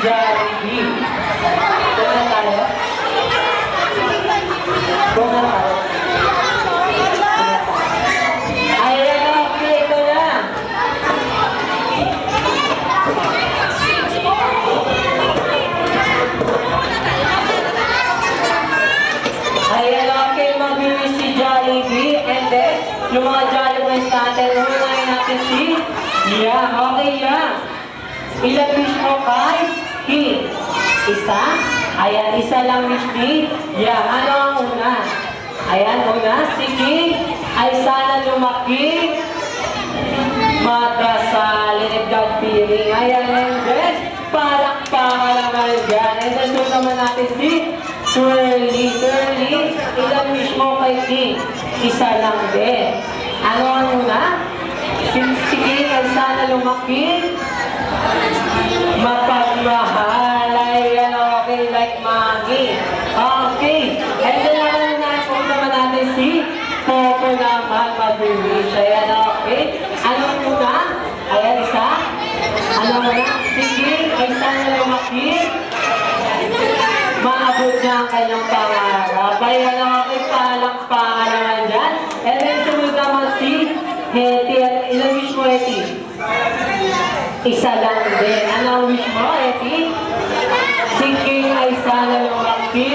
Jollibee. Kung na tayo? Kung na tayo? Ayan, okay, ito na. Ayan, okay, mabilis si Jollibee. And then, yung mga Jollibee natin, unahin natin si Yeah, okay, yeah. Ilang wish mo kay King? Isa? Ayan, isa lang wish ni Yeah. Ano ang una? Ayan, una, si King ay sana lumaki magdasal and God fearing. Ayan, and then, palakpakan naman dyan. And then, doon naman natin si Swirly. Swirly, ilang wish mo kay King? Isa lang din. Ano ang una? Si King ay sana lumaki mapagmahal. Ayan, okay, like Maggie. Okay. And then, naman natin si Popo naman mabilis. Ayan, okay. Anong muna? Ayan, isa. Ano muna? Si King ay sana lumaki maabot niya ang kanyang pangarap. Ayan, okay, palakpakan naman dyan. And then, sunod naman si Hetty. Ilang wish mo, Hetty? Isa lang din. Ano ang wish mo, Hetty? Si King ay sana lumaki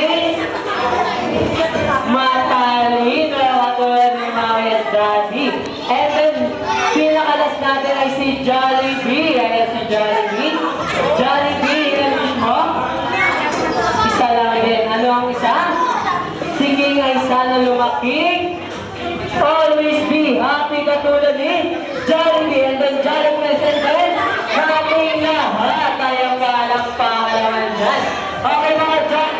matalino katulad ni Mami at Daddy. And then, pinakalas natin ay si Jollibee. Ayan si Jollibee. Jollibee, ilang wish mo? Isa lang din. Ano ang isa? Si King ay sana lumaki always be happy katulad ni Jollibee. And then Jollibee and then happy lahat. Tayo palakpakan naman dyan. Okay mga Jollibee.